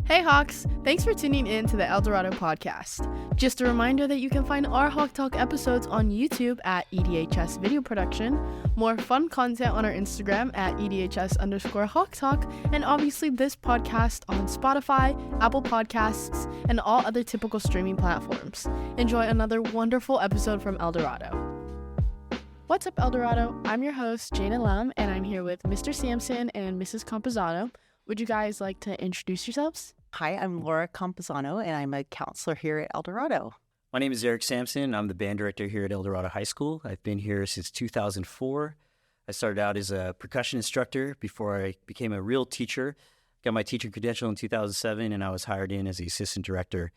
Hey Hawks, thanks for tuning in to the El Dorado podcast. Just a reminder that you can find our Hawk Talk episodes on YouTube at EDHS Video Production, more fun content on our Instagram at EDHS_Hawk Talk, and obviously this podcast on Spotify, Apple Podcasts, and all other typical streaming platforms. Enjoy another wonderful episode from El Dorado. What's up, El Dorado? I'm your host, Jaden Lum, and I'm here with Mr. Sampson and Mrs. Composano. Would you guys like to introduce yourselves? Hi, I'm Laura Composano, and I'm a counselor here at El Dorado. My name is Eric Sampson. I'm the band director here at Dorado High School. I've been here since 2004. I started out as a percussion instructor before I became a real teacher. Got my teaching credential in 2007, and I was hired in as the assistant director.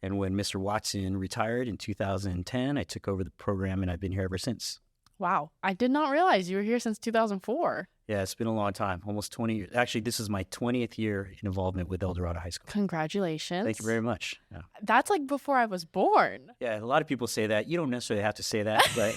And when Mr. Watson retired in 2010, I took over the program, and I've been here ever since. Wow, I did not realize you were here since 2004. Yeah, it's been a long time, almost 20 years. Actually, this is my 20th year in involvement with Dorado High School. Congratulations. Thank you very much. Yeah. That's like before I was born. Yeah, a lot of people say that. You don't necessarily have to say that, but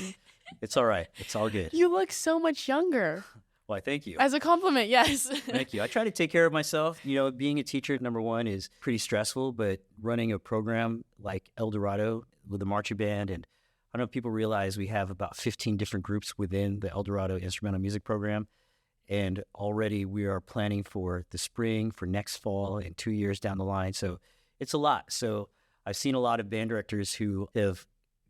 it's all right. It's all good. You look so much younger. Why, thank you. As a compliment, yes. Thank you. I try to take care of myself. You know, being a teacher, number one, is pretty stressful, but running a program like El Dorado with the marching band, and I don't know if people realize we have about 15 different groups within the El Dorado instrumental music program. And already we are planning for the spring, for next fall, and 2 years down the line. So it's a lot. So I've seen a lot of band directors who have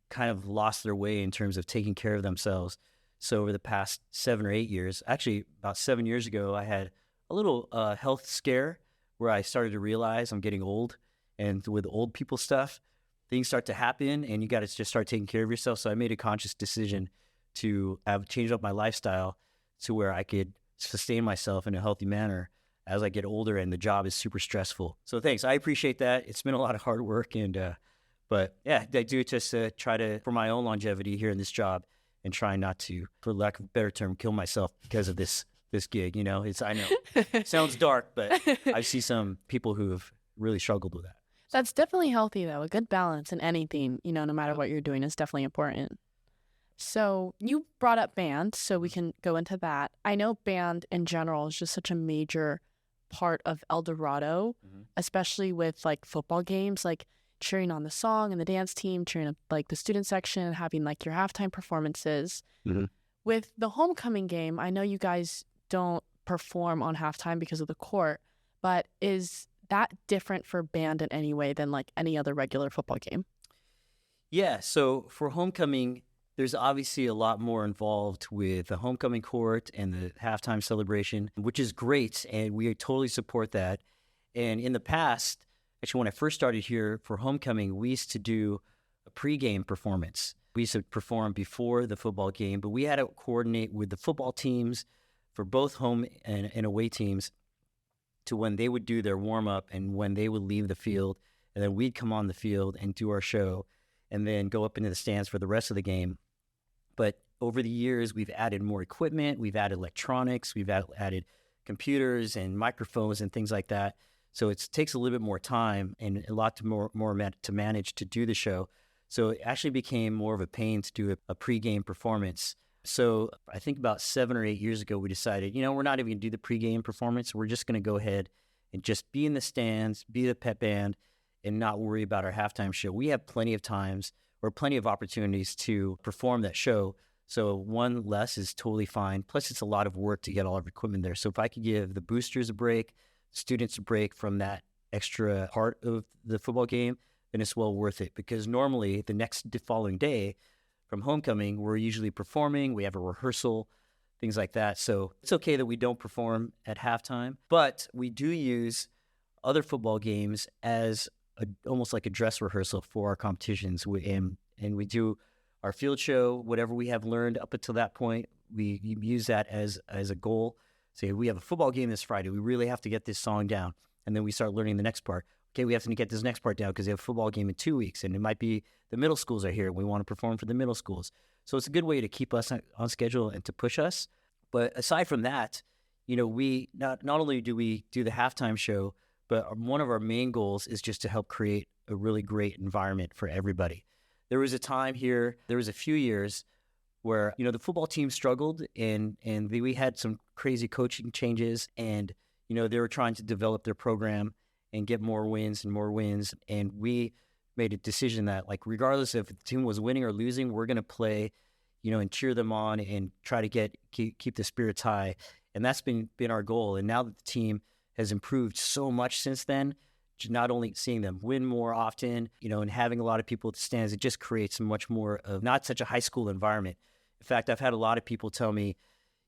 kind of lost their way in terms of taking care of themselves. So over the past 7 or 8 years, actually about 7 years ago, I had a little health scare where I started to realize I'm getting old. And with old people stuff, things start to happen and you got to just start taking care of yourself. So I made a conscious decision to have changed up my lifestyle to where I could sustain myself in a healthy manner as I get older, and the job is super stressful. So thanks. I appreciate that. It's been a lot of hard work, and but yeah, I do it just to try to, for my own longevity here in this job, and try not to, for lack of a better term, kill myself because of this gig. You know, I know it sounds dark, but I see some people who have really struggled with that. That's definitely healthy, though. A good balance in anything, you know, no matter what you're doing, is definitely important. So you brought up band, so we can go into that. I know band in general is just such a major part of El Dorado, especially with like football games, like cheering on the song and the dance team, cheering up like the student section, having like your halftime performances. With the homecoming game, I know you guys don't perform on halftime because of the court, but is that different for band in any way than like any other regular football game? Yeah, so for homecoming, there's obviously a lot more involved with the homecoming court and the halftime celebration, which is great, and we totally support that. And in the past, actually when I first started here for homecoming, we used to do a pregame performance. We used to perform before the football game, but we had to coordinate with the football teams for both home and away teams to when they would do their warm-up and when they would leave the field, and then we'd come on the field and do our show and then go up into the stands for the rest of the game. But over the years, we've added more equipment, we've added electronics, we've added computers and microphones and things like that. So it takes a little bit more time and a lot more to manage to do the show. So it actually became more of a pain to do a pregame performance. So I think about 7 or 8 years ago, we decided, you know, we're not even going to do the pregame performance. We're just going to go ahead and just be in the stands, be the pep band, and not worry about our halftime show. We have plenty of times or plenty of opportunities to perform that show. So one less is totally fine. Plus, it's a lot of work to get all of our equipment there. So if I could give the boosters a break, students a break from that extra part of the football game, then it's well worth it. Because normally the next following day from homecoming, we're usually performing. We have a rehearsal, things like that. So it's okay that we don't perform at halftime, but we do use other football games as almost like a dress rehearsal for our competitions. And we do our field show, whatever we have learned up until that point, we use that as a goal. Say, we have a football game this Friday. We really have to get this song down. And then we start learning the next part. Okay, we have to get this next part down because they have a football game in 2 weeks. And it might be the middle schools are here. We want to perform for the middle schools. So it's a good way to keep us on schedule and to push us. But aside from that, you know, we not only do we do the halftime show, but one of our main goals is just to help create a really great environment for everybody. There was a time here, there was a few years where, you know, the football team struggled and we had some crazy coaching changes and, you know, they were trying to develop their program and get more wins and more wins. And we made a decision that, like, regardless if the team was winning or losing, we're going to play, and cheer them on and try to keep the spirits high. And that's been our goal. And now that the team has improved so much since then, not only seeing them win more often, and having a lot of people at the stands, it just creates much more of not such a high school environment. In fact, I've had a lot of people tell me,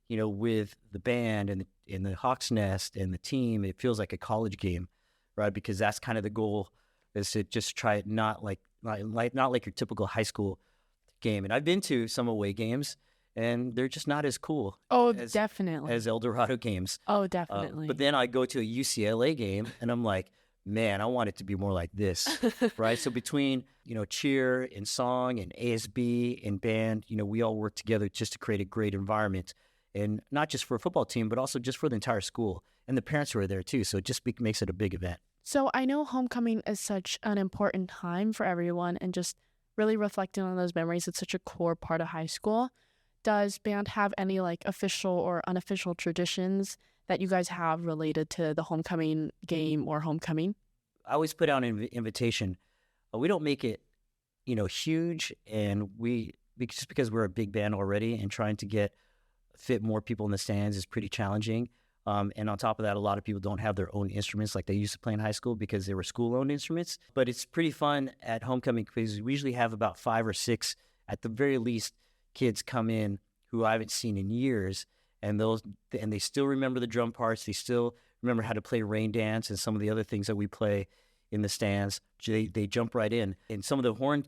with the band and the Hawk's Nest and the team, it feels like a college game, right? Because that's kind of the goal, is to just try it not like your typical high school game. And I've been to some away games, and they're just not as cool. Oh, definitely. As El Dorado games. Oh, definitely. But then I go to a UCLA game, and I'm like, man, I want it to be more like this, right? So between, cheer and song and ASB and band, we all work together just to create a great environment. And not just for a football team, but also just for the entire school. And the parents who are there too. So it just makes it a big event. So I know homecoming is such an important time for everyone, and just really reflecting on those memories, it's such a core part of high school. Does band have any official or unofficial traditions that you guys have related to the homecoming game or homecoming? I always put out an invitation. We don't make it, huge, and just because we're a big band already, and trying to fit more people in the stands is pretty challenging. And on top of that, a lot of people don't have their own instruments like they used to play in high school because they were school-owned instruments. But it's pretty fun at homecoming because we usually have about 5 or 6, at the very least, kids come in who I haven't seen in years, and they still remember the drum parts. They still remember how to play rain dance and some of the other things that we play in the stands. They jump right in. And some of the horn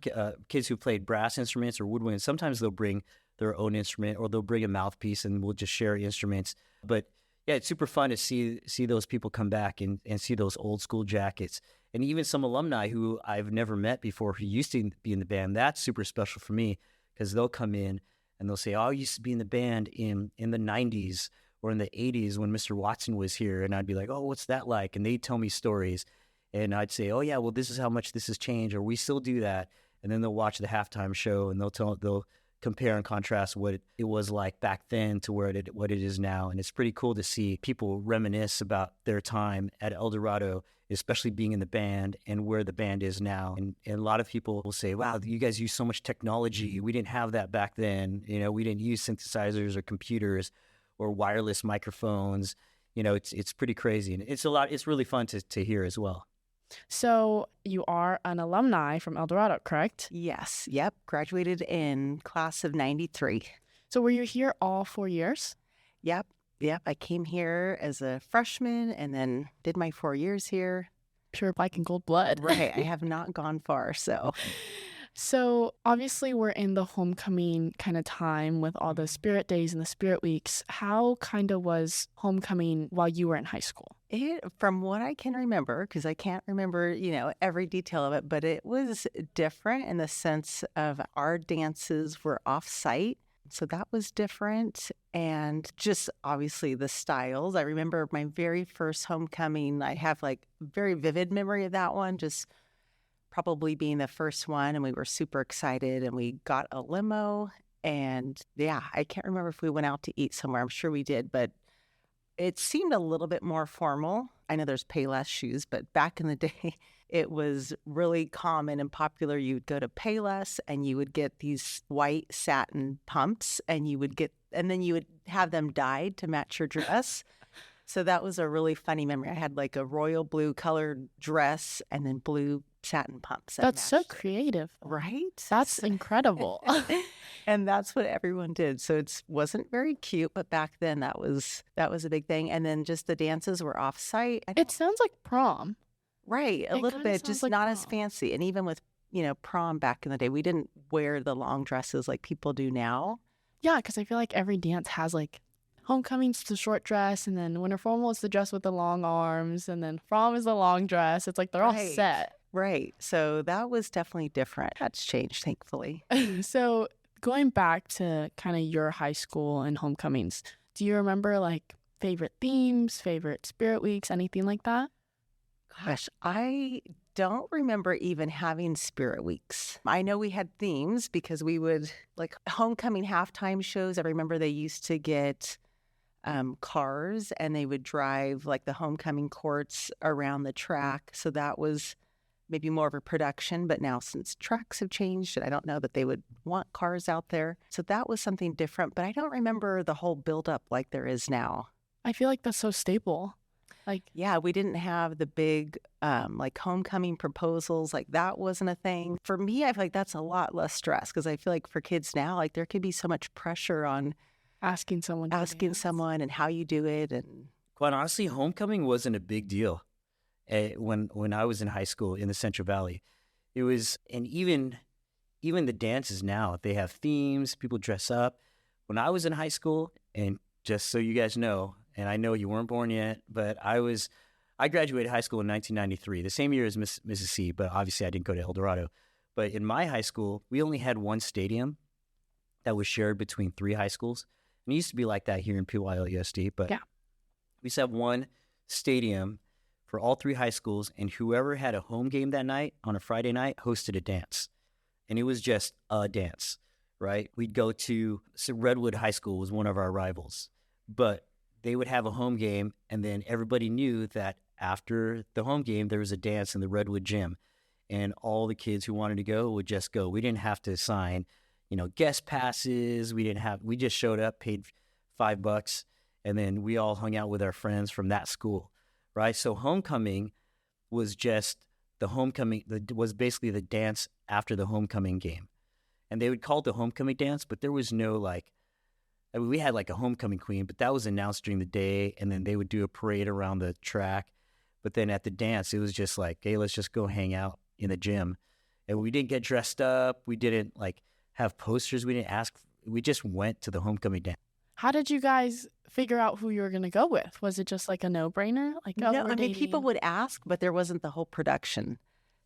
kids who played brass instruments or woodwind, sometimes they'll bring their own instrument, or they'll bring a mouthpiece, and we'll just share instruments. But yeah, it's super fun to see those people come back and see those old school jackets. And even some alumni who I've never met before who used to be in the band, that's super special for me, because they'll come in and they'll say, oh, I used to be in the band in the 90s or in the 80s when Mr. Watson was here. And I'd be like, oh, what's that like? And they'd tell me stories. And I'd say, oh, yeah, well, this is how much this has changed, or we still do that. And then they'll watch the halftime show, and they'll compare and contrast what it was like back then to what it is now. And it's pretty cool to see people reminisce about their time at El Dorado, especially being in the band and where the band is now. And a lot of people will say, wow, you guys use so much technology. We didn't have that back then. We didn't use synthesizers or computers or wireless microphones. It's pretty crazy. And it's really fun to hear as well. So you are an alumni from El Dorado, correct? Yes. Yep. Graduated in class of 93. So were you here all 4 years? Yep. I came here as a freshman and then did my 4 years here. Pure black and gold blood. Right. I have not gone far, so. So obviously we're in the homecoming kind of time with all the spirit days and the spirit weeks. How kind of was homecoming while you were in high school? From what I can remember, because I can't remember, every detail of it, but it was different in the sense of our dances were off-site. So that was different. And just obviously the styles. I remember my very first homecoming. I have very vivid memory of that one, just probably being the first one. And we were super excited, and we got a limo. And yeah, I can't remember if we went out to eat somewhere. I'm sure we did, but it seemed a little bit more formal. I know there's Payless shoes, but back in the day, it was really common and popular. You would go to Payless and you would get these white satin pumps, and then you would have them dyed to match your dress. So that was a really funny memory. I had a royal blue colored dress and then blue satin pumps. That's so creative. Right? That's incredible. And that's what everyone did. So it wasn't very cute, but back then that was a big thing. And then just the dances were off-site. It sounds like prom. Right, a little bit, just not as fancy. And even with, prom back in the day, we didn't wear the long dresses like people do now. Yeah, because I feel like every dance has homecoming's the short dress, and then winter formal is the dress with the long arms, and then prom is the long dress. It's they're all set. Right. So that was definitely different. That's changed, thankfully. So going back to kind of your high school and homecomings, do you remember favorite themes, favorite spirit weeks, anything like that? Gosh, I don't remember even having spirit weeks. I know we had themes because we would homecoming halftime shows. I remember they used to get cars, and they would drive like the homecoming courts around the track. So that was maybe more of a production. But now since tracks have changed, I don't know that they would want cars out there. So that was something different. But I don't remember the whole buildup like there is now. I feel like that's so staple. Like, yeah, we didn't have the big like homecoming proposals. Like that wasn't a thing. For me, I feel like that's a lot less stress because I feel like for kids now, like there could be so much pressure on asking someone and how you do it. And quite honestly, homecoming wasn't a big deal when I was in high school in the Central Valley. It was, and even the dances now, they have themes, people dress up. When I was in high school, and just so you guys know, and I know you weren't born yet, but I graduated high school in 1993, the same year as Mrs. C, but obviously I didn't go to El Dorado. But in my high school, we only had one stadium that was shared between 3 high schools. And it used to be like that here in PYLUSD, but yeah. We used to have one stadium for all 3 high schools, and whoever had a home game that night on a Friday night hosted a dance. And it was just a dance, right? We'd go to Redwood High School was one of our rivals, but they would have a home game, and then everybody knew that after the home game, there was a dance in the Redwood gym, and all the kids who wanted to go would just go. We didn't have to sign, guest passes. We just showed up, paid $5, and then we all hung out with our friends from that school, right? So homecoming was just was basically the dance after the homecoming game. And they would call it the homecoming dance, but there was no we had like a homecoming queen, but that was announced during the day, and then they would do a parade around the track. But then at the dance, it was just like, hey, let's just go hang out in the gym. And we didn't get dressed up. We didn't have posters. We didn't ask. We just went to the homecoming dance. How did you guys figure out who you were going to go with? Was it just like a no-brainer? No, I mean, people would ask, but there wasn't the whole production.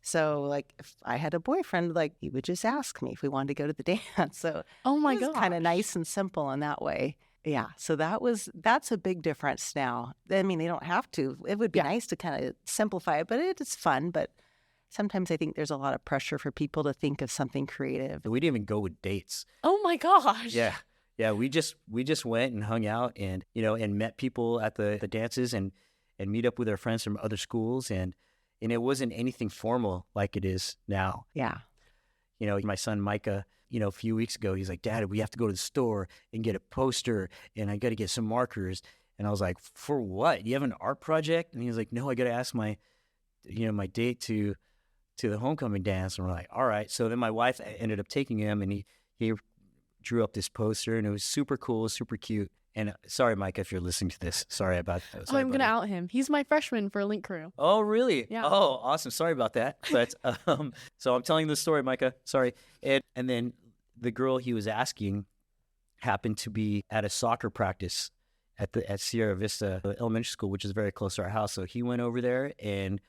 So, if I had a boyfriend, he would just ask me if we wanted to go to the dance. So, oh my god, it was kind of nice and simple in that way. Yeah. So that's a big difference now. I mean, they don't have to. It would be nice to kind of simplify it, but it's fun. But sometimes I think there's a lot of pressure for people to think of something creative. We didn't even go with dates. Oh my gosh. Yeah. Yeah. We just went and hung out and, and met people at the dances and meet up with our friends from other schools. And it wasn't anything formal like it is now. Yeah. My son Micah, a few weeks ago, he's like, Dad, we have to go to the store and get a poster, and I got to get some markers. And I was like, for what? You have an art project? And he was like, no, I got to ask my date to the homecoming dance. And we're like, all right. So then my wife ended up taking him, and he drew up this poster, and it was super cool, super cute. And sorry, Mike, if you're listening to this, sorry about that. I'm going to out him. He's my freshman for Link Crew. Oh, really? Yeah. Oh, awesome. Sorry about that. But so I'm telling the story, Micah. Sorry. And then the girl he was asking happened to be at a soccer practice at Sierra Vista Elementary School, which is very close to our house. So he went over there, and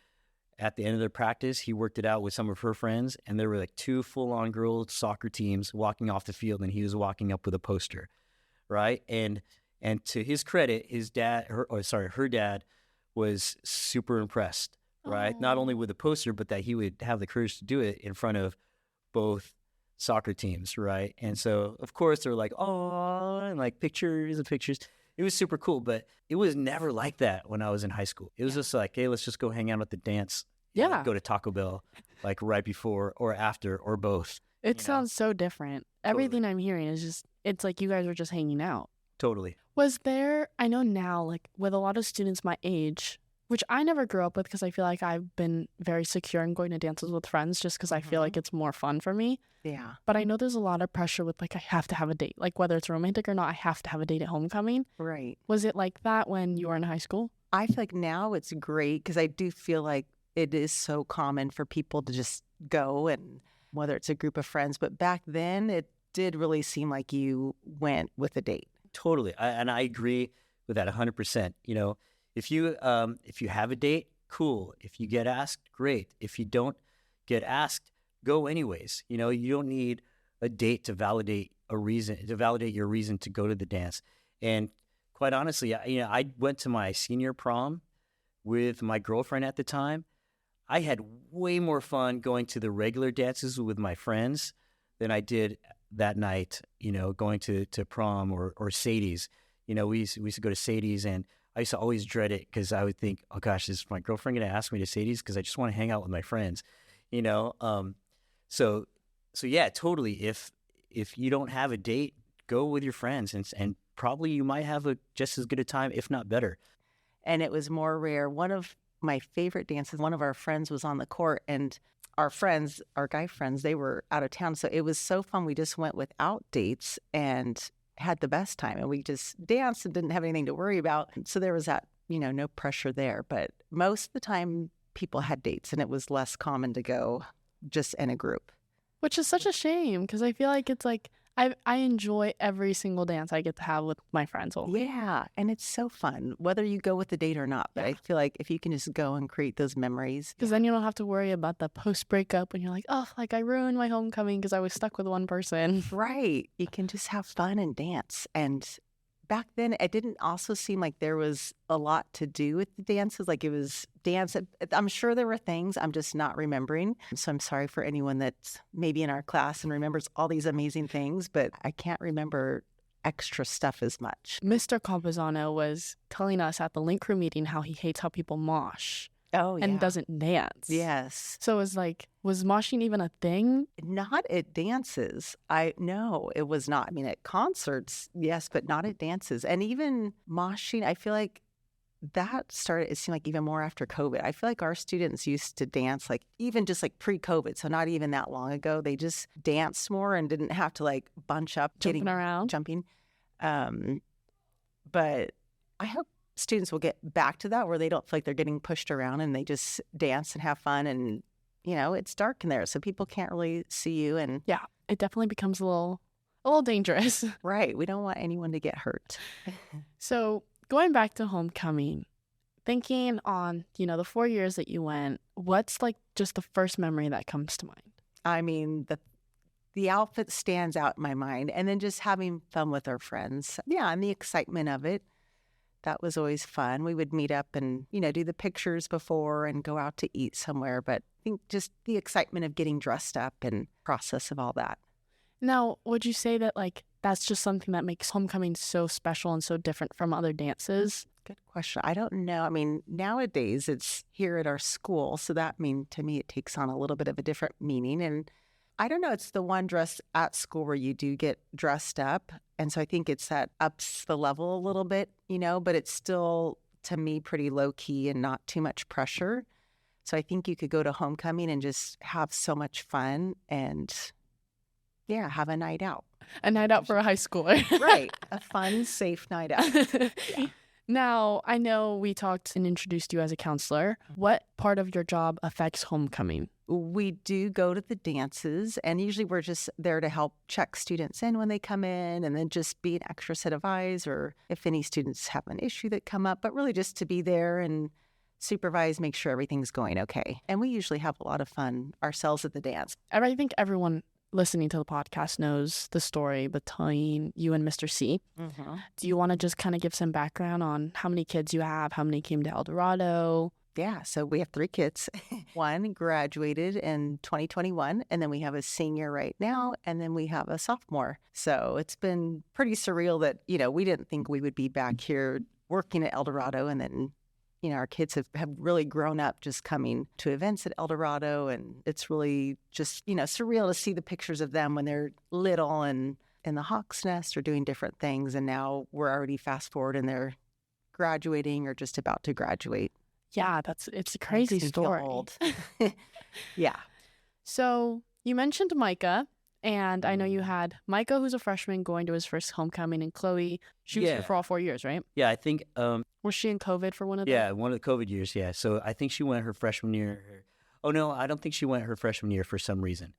at the end of their practice, he worked it out with some of her friends, and there were 2 full-on girls soccer teams walking off the field, and he was walking up with a poster. Right. And to his credit, her dad was super impressed. Right. Aww. Not only with the poster, but that he would have the courage to do it in front of both soccer teams. Right. And so, of course, they're like, oh, and pictures and pictures. It was super cool. But it was never like that when I was in high school. It was just like, hey, let's just go hang out at the dance. Yeah. Go to Taco Bell right before or after or both. It sounds so different. Everything I'm hearing is just, it's like you guys were just hanging out. Totally. Was there, I know now, with a lot of students my age, which I never grew up with because I feel like I've been very secure in going to dances with friends just because I feel like it's more fun for me. Yeah. But I know there's a lot of pressure with I have to have a date. Whether it's romantic or not, I have to have a date at homecoming. Right. Was it like that when you were in high school? I feel like now it's great because I do feel like it is so common for people to just go, and whether it's a group of friends. But back then, it did really seem like you went with a date. Totally. And I agree with that 100%. If you have a date, cool. If you get asked, great. If you don't get asked, go anyways. You don't need a date to validate your reason to go to the dance. And quite honestly, I went to my senior prom with my girlfriend at the time. I had way more fun going to the regular dances with my friends than I did that night, going to prom or Sadie's. we used to go to Sadie's, and I used to always dread it because I would think, oh gosh, is my girlfriend going to ask me to Sadie's because I just want to hang out with my friends, So yeah, totally. If you don't have a date, go with your friends, and probably you might have just as good a time, if not better. And it was more rare. One of my favorite dances, one of our friends was on the court, and our friends, our guy friends, they were out of town. So it was so fun. We just went without dates and had the best time. And we just danced and didn't have anything to worry about. So there was that, no pressure there. But most of the time, people had dates, and it was less common to go just in a group. Which is such a shame, because I feel like it's like I enjoy every single dance I get to have with my friends. Yeah, and it's so fun, whether you go with the date or not. But I feel like if you can just go and create those memories. Because then you don't have to worry about the post-breakup when you're like, oh, like I ruined my homecoming because I was stuck with one person. Right. You can just have fun and dance. And back then, it didn't also seem like there was a lot to do with the dances. Like it was dance. I'm sure there were things I'm just not remembering. So I'm sorry for anyone that's maybe in our class and remembers all these amazing things, but I can't remember extra stuff as much. Mr. Campuzano was telling us at the link crew meeting how he hates how people mosh. Oh, yeah. And doesn't dance. Yes. So it was like, was moshing even a thing? Not at dances. No, it was not. I mean, at concerts, yes, but not at dances. And even moshing, I feel like that started, it seemed like even more after COVID. I feel like our students used to dance like even just like pre-COVID. So not even that long ago. They just danced more and didn't have to like bunch up. Jumping around. Jumping. But I hope students will get back to that where they don't feel like they're getting pushed around and they just dance and have fun. And, it's dark in there, so people can't really see you. And yeah, it definitely becomes a little dangerous. Right. We don't want anyone to get hurt. So going back to homecoming, thinking on, the 4 years that you went, what's like just the first memory that comes to mind? I mean, the outfit stands out in my mind, and then just having fun with our friends. Yeah, and the excitement of it. That was always fun. We would meet up and, do the pictures before and go out to eat somewhere. But I think just the excitement of getting dressed up and process of all that. Now, would you say that like that's just something that makes homecoming so special and so different from other dances? Good question. I don't know. I mean, nowadays it's here at our school. So to me, it takes on a little bit of a different meaning. And I don't know, it's the one dress at school where you do get dressed up. And so I think it's that ups the level a little bit, but it's still, to me, pretty low key and not too much pressure. So I think you could go to homecoming and just have so much fun and, yeah, have a night out. A night out for a high schooler. Right. A fun, safe night out. Yeah. Now, I know we talked and introduced you as a counselor. What part of your job affects homecoming? We do go to the dances, and usually we're just there to help check students in when they come in and then just be an extra set of eyes or if any students have an issue that come up, but really just to be there and supervise, make sure everything's going okay. And we usually have a lot of fun ourselves at the dance. I think everyone listening to the podcast knows the story between you and Mr. C. Mm-hmm. Do you want to just kind of give some background on how many kids you have, how many came to El Dorado? Yeah, so we have 3 kids. One graduated in 2021, and then we have a senior right now, and then we have a sophomore. So it's been pretty surreal that, we didn't think we would be back here working at El Dorado, and then our kids have really grown up just coming to events at El Dorado, and it's really just, surreal to see the pictures of them when they're little and in the Hawk's Nest or doing different things. And now we're already fast forward and they're graduating or just about to graduate. Yeah, it's a crazy story. Old. Yeah. So you mentioned Micah, and I know you had Micah, who's a freshman, going to his first homecoming, and Chloe, she was here for all 4 years, right? Yeah, I think. Was she in COVID for one of them? Yeah, one of the COVID years, yeah. So I think she went her freshman year. Oh, no, I don't think she went her freshman year for some reason.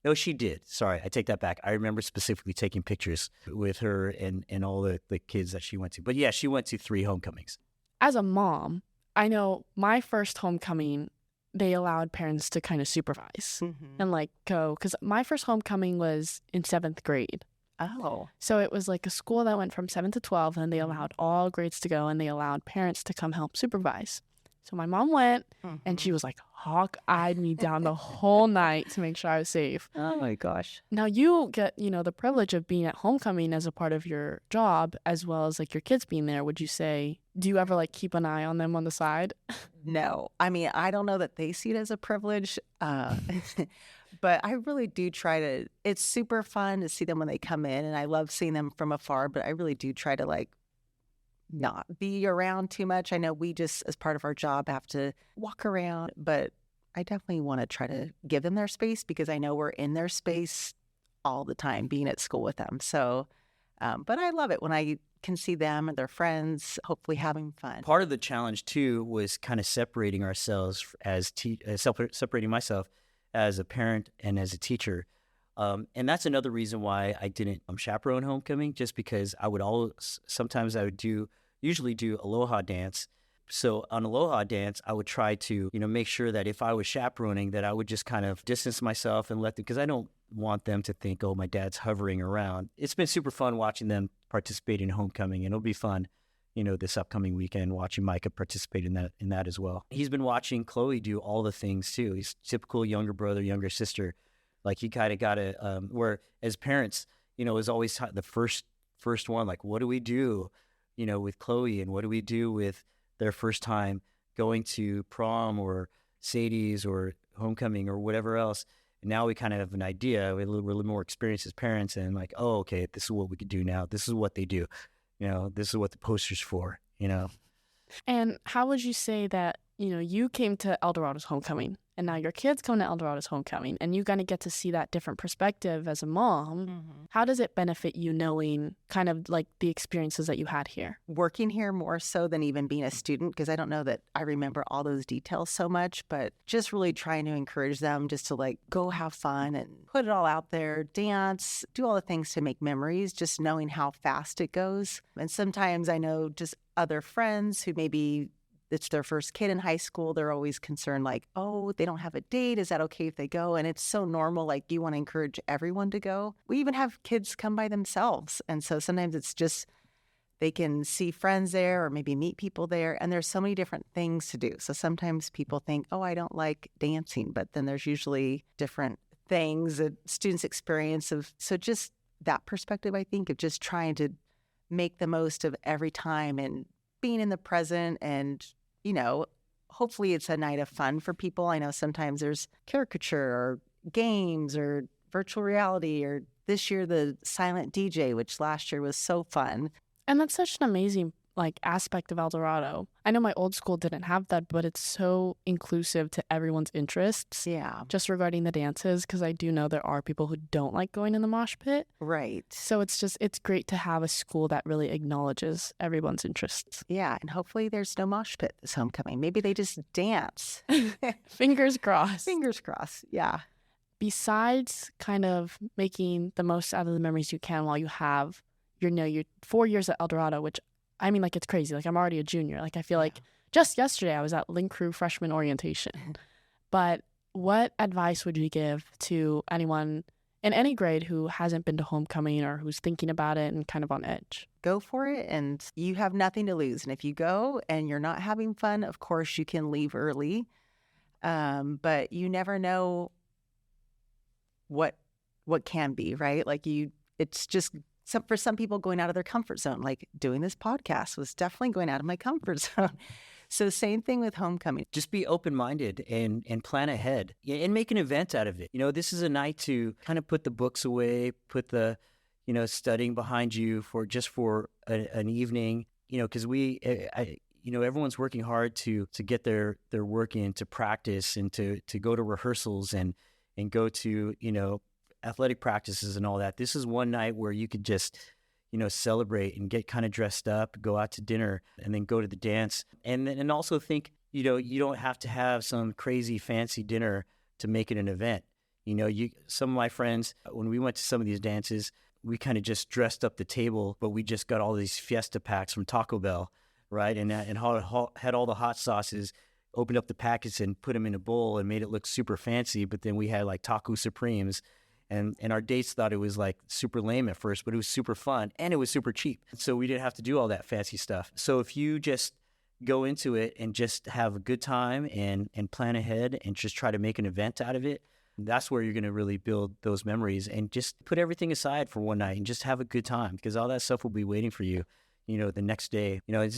No, she did. Sorry, I take that back. I remember specifically taking pictures with her and all the kids that she went to. But yeah, she went to 3 homecomings. As a mom, I know my first homecoming, they allowed parents to kind of supervise and like go, because my first homecoming was in 7th grade. Oh. So it was like a school that went from 7 to 12, and they allowed all grades to go, and they allowed parents to come help supervise. So my mom went, and she Mhm. was like hawk-eyed me down the whole night to make sure I was safe. Oh my gosh. Now you get, the privilege of being at homecoming as a part of your job, as well as like your kids being there. Would you say, do you ever like keep an eye on them on the side? No, I mean, I don't know that they see it as a privilege, but I really do try to. It's super fun to see them when they come in, and I love seeing them from afar, but I really do try to like not be around too much. I know we just, as part of our job, have to walk around, but I definitely want to try to give them their space because I know we're in their space all the time being at school with them. So, but I love it when I can see them and their friends, hopefully having fun. Part of the challenge too was kind of separating ourselves as separating myself as a parent and as a teacher. And that's another reason why I didn't chaperone homecoming, just because sometimes I would usually do Aloha dance. So on Aloha dance, I would try to, make sure that if I was chaperoning, that I would just kind of distance myself and let them, because I don't want them to think, oh, my dad's hovering around. It's been super fun watching them participate in homecoming, and it'll be fun, this upcoming weekend, watching Micah participate in that as well. He's been watching Chloe do all the things too. He's typical younger brother, younger sister. Like he kind of got to, where as parents, is always the first one, like, what do we do, with Chloe, and what do we do with their first time going to prom or Sadie's or homecoming or whatever else. And now we kind of have an idea. We're a little more experienced as parents, and like, oh, okay, this is what we could do now. This is what they do. This is what the poster's for, And how would you say that, you came to El Dorado's homecoming, and now your kids come to El Dorado's homecoming, and you kind of get to see that different perspective as a mom. Mm-hmm. How does it benefit you knowing kind of like the experiences that you had here? Working here more so than even being a student, because I don't know that I remember all those details so much, but just really trying to encourage them just to like go have fun and put it all out there, dance, do all the things to make memories, just knowing how fast it goes. And sometimes I know just other friends who maybe it's their first kid in high school, they're always concerned like, oh, they don't have a date. Is that okay if they go? And it's so normal. Like you want to encourage everyone to go. We even have kids come by themselves. And so sometimes it's just they can see friends there or maybe meet people there. And there's so many different things to do. So sometimes people think, oh, I don't like dancing. But then there's usually different things that students experience so just that perspective, I think, of just trying to make the most of every time and being in the present, and hopefully it's a night of fun for people. I know sometimes there's caricature or games or virtual reality, or this year the silent DJ, which last year was so fun. And that's such an amazing aspect of El Dorado. I know my old school didn't have that, but it's so inclusive to everyone's interests. Yeah. Just regarding the dances, because I do know there are people who don't like going in the mosh pit. Right. So it's great to have a school that really acknowledges everyone's interests. Yeah, and hopefully there's no mosh pit this homecoming. Maybe they just dance. Fingers crossed. Fingers crossed, yeah. Besides kind of making the most out of the memories you can while you have your 4 years at El Dorado, which I mean, it's crazy. I'm already a junior. I feel like just yesterday I was at Link Crew freshman orientation. But what advice would you give to anyone in any grade who hasn't been to homecoming or who's thinking about it and kind of on edge? Go for it, and you have nothing to lose. And if you go and you're not having fun, of course you can leave early. But you never know what can be, right? It's just for some people going out of their comfort zone, like doing this podcast was definitely going out of my comfort zone. So same thing with homecoming. Just be open-minded and plan ahead and make an event out of it. This is a night to kind of put the books away, put the, studying behind you for an evening, because everyone's working hard to get their work in, to practice and to go to rehearsals and go to, athletic practices and all that. This is one night where you could just, celebrate and get kind of dressed up, go out to dinner, and then go to the dance. And also think, you don't have to have some crazy fancy dinner to make it an event. Some of my friends, when we went to some of these dances, we kind of just dressed up the table, but we just got all these Fiesta packs from Taco Bell, right? And had all the hot sauces, opened up the packets and put them in a bowl and made it look super fancy. But then we had Taco Supremes. And our dates thought it was super lame at first, but it was super fun and it was super cheap. So we didn't have to do all that fancy stuff. So if you just go into it and just have a good time and plan ahead and just try to make an event out of it, that's where you're going to really build those memories, and just put everything aside for one night and just have a good time, because all that stuff will be waiting for you, the next day. It's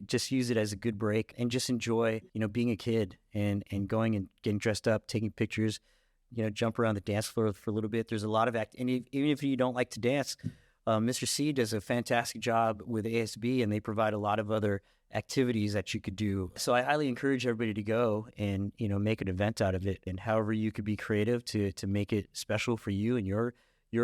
just use it as a good break and just enjoy, being a kid and going and getting dressed up, taking pictures, jump around the dance floor for a little bit. There's a lot of and even if you don't like to dance, Mr. C does a fantastic job with ASB, and they provide a lot of other activities that you could do. So I highly encourage everybody to go and, make an event out of it, and however you could be creative to make it special for you and your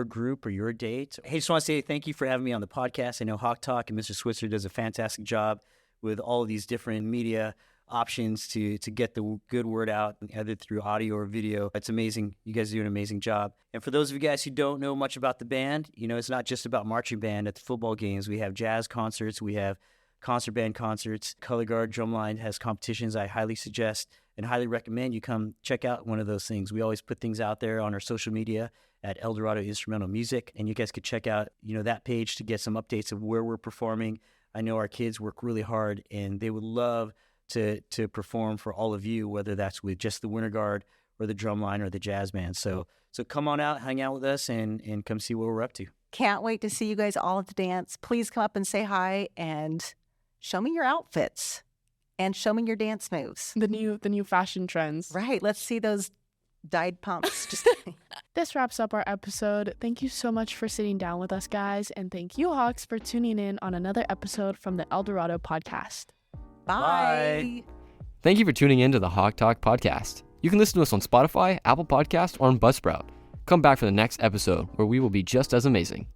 group or your date. Hey, just want to say thank you for having me on the podcast. I know Hawk Talk and Mr. Switzer does a fantastic job with all of these different media options to get the good word out, either through audio or video. It's amazing. You guys do an amazing job. And for those of you guys who don't know much about the band, it's not just about marching band. At the football games, we have jazz concerts, we have concert band concerts, color guard, drumline has competitions. I highly suggest and highly recommend you come check out one of those things. We always put things out there on our social media at El Dorado Instrumental Music, and you guys could check out, that page to get some updates of where we're performing. I know our kids work really hard, and they would love to perform for all of you, whether that's with just the Winter Guard or the drumline or the jazz band. So come on out, hang out with us, and come see what we're up to. Can't wait to see you guys all at the dance. Please come up and say hi and show me your outfits and show me your dance moves. The new fashion trends. Right. Let's see those dyed pumps. This wraps up our episode. Thank you so much for sitting down with us, guys. And thank you, Hawks, for tuning in on another episode from the El Dorado podcast. Bye. Thank you for tuning in to the Hawk Talk podcast. You can listen to us on Spotify, Apple Podcasts, or on Buzzsprout. Come back for the next episode where we will be just as amazing.